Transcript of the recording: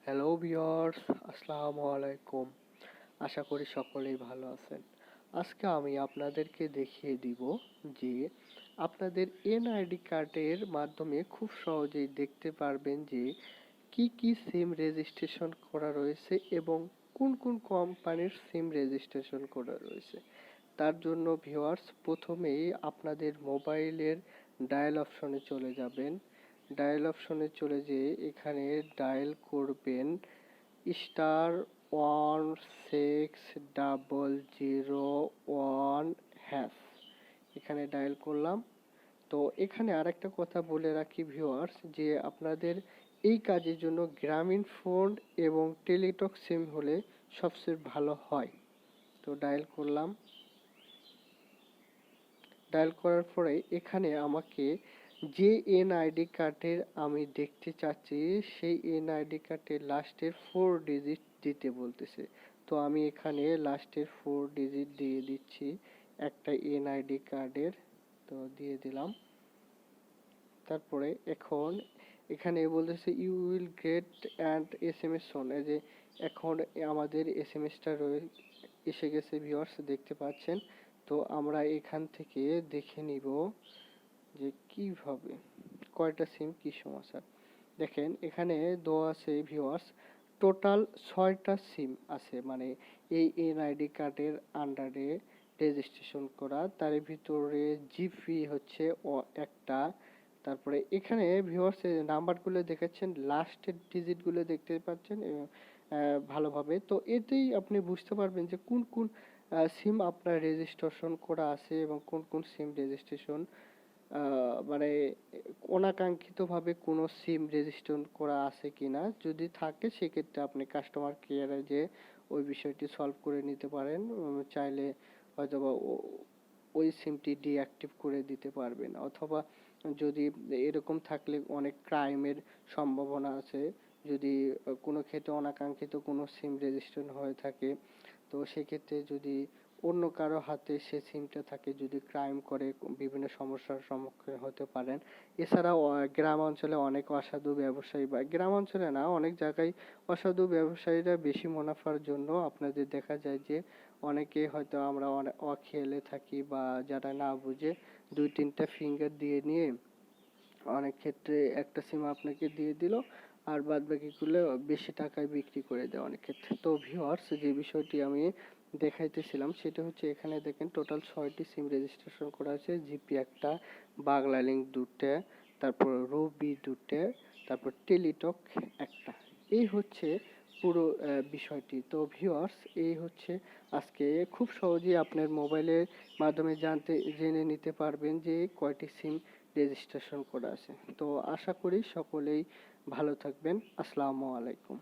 Hello viewers, আসসালামু আলাইকুম। আশা করি সকলেই ভালো আছেন। আজকে আমি আপনাদেরকে দেখিয়ে দিব যে আপনাদের এনআইডি কার্ডের মাধ্যমে খুব সহজেই দেখতে পারবেন যে কি কি সিম রেজিস্ট্রেশন করা রয়েছে এবং কোন কোন কোম্পানির সিম রেজিস্ট্রেশন করা রয়েছে। তার জন্য ভিউয়ার্স প্রথমেই আপনাদের মোবাইলের ডায়াল অপশনে চলে যাবেন। ডায়াল অপশনে চলে যেয়ে এখানে ডায়াল করবেন *1600 1#। এখানে ডায়াল করলাম। তো এখানে আরেকটা কথা বলে রাখি ভিউয়ার্স যে আপনাদের এই কাজের জন্য গ্রামীণফোন এবং টেলিটক সিম হলে সবচেয়ে ভালো হয়। তো ডায়াল করলাম। ডায়াল করার পরে এখানে আমাকে যে এনআইডি কার্ডের আমি দেখতে চাচ্ছি সেই এনআইডি কার্ডের লাস্টের 4 ডিজিট দিতে বলতেছে। তো আমি এখানে লাস্টের 4 ডিজিট দিয়ে দিচ্ছি একটা এনআইডি কার্ডের। তো দিয়ে দিলাম। তারপরে এখন এখানে বলতেছে you will get and SMS soon. এই যে এখন আমাদের এসএমএসটা এসে গেছে ভিউয়ার্স, দেখতে পাচ্ছেন। তো আমরা এখান থেকে দেখে নিব যে কিভাবে কয়টা সিম কি সমস্যা। দেখেন এখানে দেওয়া আছে ভিউয়ার্স, টোটাল 6টা সিম আছে, মানে এই এনআইডি কার্ডের আন্ডারে রেজিস্ট্রেশন করা। তার ভিতরে জিপি হচ্ছে একটা। তারপরে এখানে ভিউয়ার্স নাম্বারগুলো দেখাচ্ছেন, লাস্টের ডিজিটগুলো দেখতে পাচ্ছেন ভালোভাবে। তো এতেই আপনি বুঝতে পারবেন যে কোন কোন সিম আপনার রেজিস্ট্রেশন করা আছে এবং কোন কোন সিম রেজিস্ট্রেশন মানে অনাকাঙ্ক্ষিতভাবে কোনো সিম রেজিস্ট্রেশন করা আছে কিনা। যদি থাকে সেক্ষেত্রে আপনি কাস্টমার কেয়ারে যে ওই বিষয়টি সলভ করে নিতে পারেন। চাইলে হয়তোবা ওই সিমটি ডিঅ্যাক্টিভ করে দিতে পারবেন, অথবা যদি এরকম থাকলে অনেক ক্রাইমের সম্ভাবনা আছে। যদি কোনো ক্ষেত্রে অনাকাঙ্ক্ষিত কোনো সিম রেজিস্ট্রেশন হয়ে থাকে, তো সেক্ষেত্রে যদি অন্য কারো হাতে সে সিমটা থাকে, যদি ক্রাইম করে বিভিন্ন সমস্যার সম্মুখীন হতে পারেন। এছাড়াও গ্রাম অঞ্চলে অনেক অসাধু ব্যবসায়ী, বা গ্রাম অঞ্চলে না, অনেক জায়গায় অসাধু ব্যবসায়ীরা বেশি মুনাফার জন্য আপনাদের দেখা যায় যে অনেকে হয়তো আমরা অখেয়ালে থাকি বা যারা না বুঝে 2-3টা ফিঙ্গার দিয়ে নিয়ে অনেক ক্ষেত্রে একটা সিম আপনাকে দিয়ে দিল আর বাদ বাকিগুলো বেশি টাকায় বিক্রি করে দেয় অনেক ক্ষেত্রে। তো ভিউয়ার্স যে বিষয়টি আমি দেখাইতেছিলাম সেটা হচ্ছে এখানে দেখেন টোটাল 6টি সিম রেজিস্ট্রেশন করা আছে। জিপি একটা, বাংলালিংক 2টা, তারপর রবি 2টা, তারপর টেলিটক একটা। এই হচ্ছে পুরো বিষয়টি। তো ভিউয়ার্স এই হচ্ছে আজকে খুব সহজেই আপনার মোবাইলের মাধ্যমে জেনে নিতে পারবেন যে কয়টি সিম রেজিস্ট্রেশন করা আছে। তো আশা করি সকলেই ভালো থাকবেন। আসসালামু আলাইকুম।